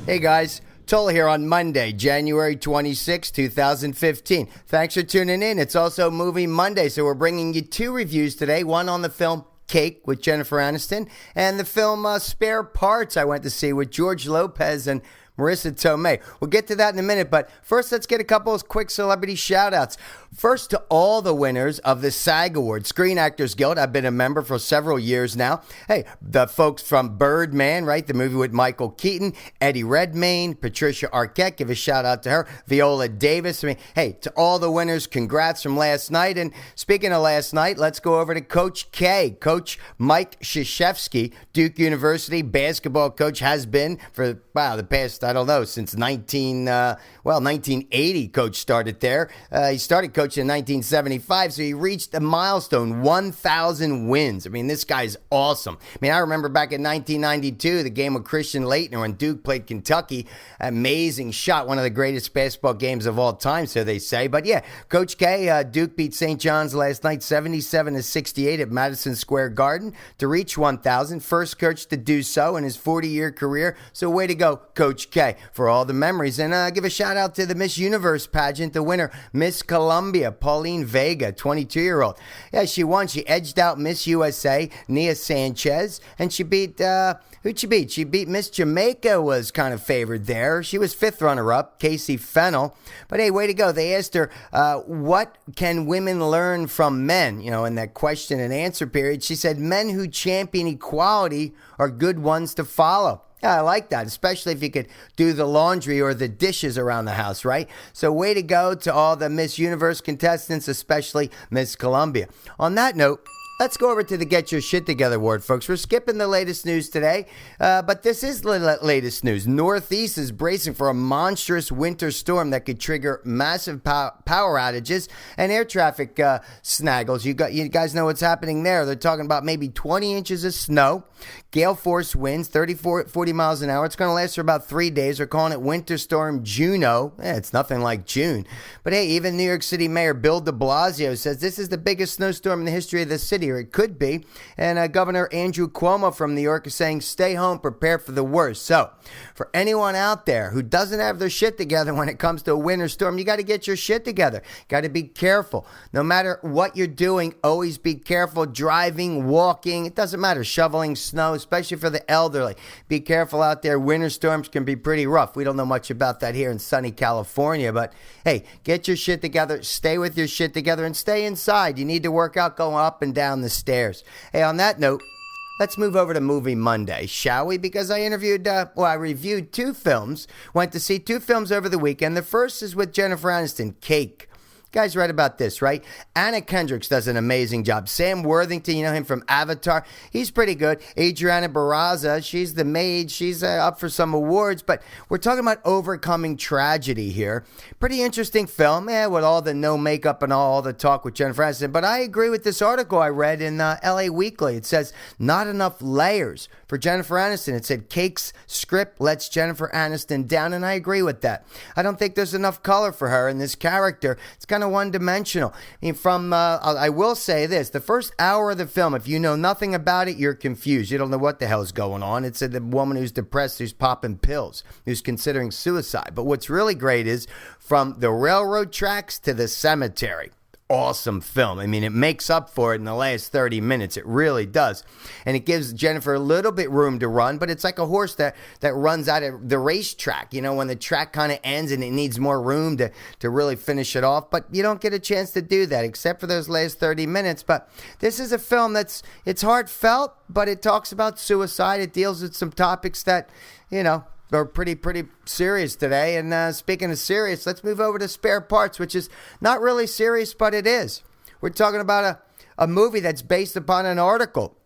Hey guys, Tola here on Monday, January 26, 2015. Thanks for tuning in. It's also Movie Monday, so we're bringing you two reviews today. One on the film Cake with Jennifer Aniston and the film Spare Parts I went to see with George Lopez and Marissa Tomei. We'll get to that in a minute, but first let's get a couple of quick celebrity shout-outs. First to all the winners of the SAG Awards, Screen Actors Guild. I've been a member for several years now. Hey, the folks from Birdman, right? The movie with Michael Keaton, Eddie Redmayne, Patricia Arquette, give a shout-out to her, Viola Davis. I mean, hey, to all the winners, congrats from last night. And speaking of last night, let's go over to Coach K. Coach Mike Krzyzewski, Duke University basketball coach, has been for, the past, I don't know, since 1980, Coach started there. He started coaching in 1975, so he reached a milestone, 1,000 wins. I mean, this guy's awesome. I mean, I remember back in 1992, the game with Christian Laettner when Duke played Kentucky. Amazing shot, one of the greatest basketball games of all time, so they say. But yeah, Coach K, Duke beat St. John's last night, 77-68 at Madison Square Garden to reach 1,000. First coach to do so in his 40-year career. So way to go, Coach K, for all the memories. And give a shout out to the Miss Universe pageant, the winner, Miss Columbia, Pauline Vega, 22-year-old. Yeah, she won. She edged out Miss USA, Nia Sanchez, and she beat, who'd she beat? She beat Miss Jamaica, was kind of favored there. She was fifth runner-up, Casey Fennell. But hey, way to go. They asked her, what can women learn from men? You know, in that question and answer period, she said, men who champion equality are good ones to follow. Yeah, I like that, especially if you could do the laundry or the dishes around the house, right? So way to go to all the Miss Universe contestants, especially Miss Columbia. On that note, let's go over to the Get Your Shit Together award, folks. We're skipping the latest news today, but this is the latest news. Northeast is bracing for a monstrous winter storm that could trigger massive power outages and air traffic snaggles. You guys know what's happening there. They're talking about maybe 20 inches of snow, gale force winds, 40 miles an hour. It's going to last for about 3 days. They're calling it Winter Storm Juno. It's nothing like June. But hey, even New York City Mayor Bill de Blasio says this is the biggest snowstorm in the history of the city, or it could be. And Governor Andrew Cuomo from New York is saying, stay home, prepare for the worst. So for anyone out there who doesn't have their shit together when it comes to a winter storm, you got to get your shit together. Got to be careful. No matter what you're doing, always be careful. Driving, walking, it doesn't matter. Shoveling snow, especially for the elderly. Be careful out there. Winter storms can be pretty rough. We don't know much about that here in sunny California, but hey, get your shit together. Stay with your shit together and stay inside. You need to work out going up and down the stairs. Hey, on that note, let's move over to Movie Monday, shall we? Because I reviewed two films. Went to see two films over the weekend. The first is with Jennifer Aniston, Cake. You guys read about this, right? Anna Kendricks does an amazing job. Sam Worthington, you know him from Avatar. He's pretty good. Adriana Barraza, she's the maid. She's up for some awards, but we're talking about overcoming tragedy here. Pretty interesting film, with all the no makeup and all the talk with Jennifer Aniston. But I agree with this article I read in LA Weekly. It says, not enough layers for Jennifer Aniston. It said, Cake's script lets Jennifer Aniston down, and I agree with that. I don't think there's enough color for her in this character. It's kind of one-dimensional. I mean, I will say this, the first hour of the film, if you know nothing about it, you're confused. You don't know what the hell's going on. It's a woman who's depressed, who's popping pills, who's considering suicide. But what's really great is from the railroad tracks to the cemetery. Awesome film. I mean, it makes up for it in the last 30 minutes. It really does. And it gives Jennifer a little bit room to run, but it's like a horse that runs out of the racetrack, when the track kind of ends and it needs more room to really finish it off. But you don't get a chance to do that except for those last 30 minutes. But this is a film it's heartfelt, but it talks about suicide. It deals with some topics that, are pretty serious today. And speaking of serious, let's move over to Spare Parts, which is not really serious, but it is. We're talking about a movie that's based upon an article.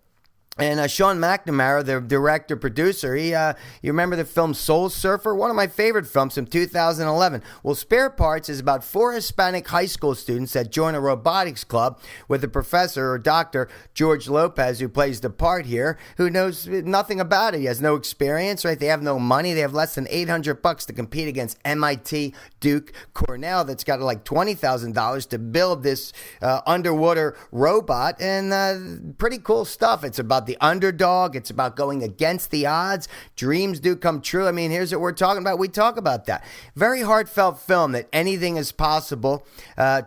And Sean McNamara, the director-producer, you remember the film Soul Surfer? One of my favorite films from 2011. Well, Spare Parts is about 4 Hispanic high school students that join a robotics club with a professor or doctor, George Lopez, who plays the part here, who knows nothing about it. He has no experience, right? They have no money. They have less than $800 to compete against MIT, Duke, Cornell, that's got like $20,000 to build this underwater robot. And pretty cool stuff. It's about the underdog. It's about going against the odds. Dreams do come true. I mean, here's what we're talking about. We talk about that. Very heartfelt film that anything is possible.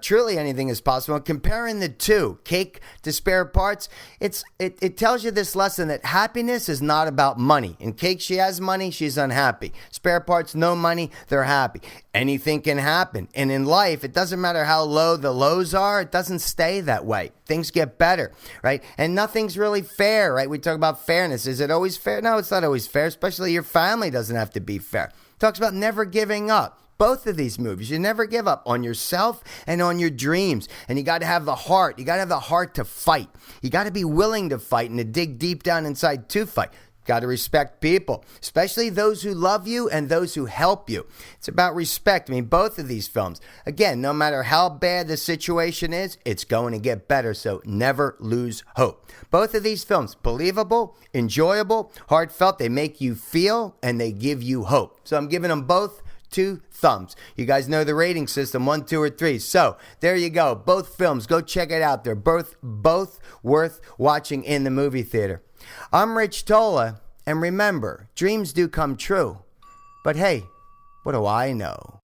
Truly anything is possible. And comparing the two, Cake to Spare Parts, it tells you this lesson that happiness is not about money. In Cake, she has money, she's unhappy. Spare Parts, no money, they're happy. Anything can happen. And in life, it doesn't matter how low the lows are, it doesn't stay that way. Things get better, right? And nothing's really fair, right? We talk about fairness. Is it always fair? No, it's not always fair, especially your family doesn't have to be fair. It talks about never giving up. Both of these movies, you never give up on yourself and on your dreams. And you got to have the heart. You got to have the heart to fight. You got to be willing to fight and to dig deep down inside to fight. Got to respect people, especially those who love you and those who help you. It's about respect. I mean, both of these films, again, no matter how bad the situation is, it's going to get better. So never lose hope. Both of these films, believable, enjoyable, heartfelt. They make you feel and they give you hope. So I'm giving them both 2 thumbs. You guys know the rating system, 1, 2, or 3. So there you go. Both films. Go check it out. They're both worth watching in the movie theater. I'm Rich Tola, and remember, dreams do come true. But hey, what do I know?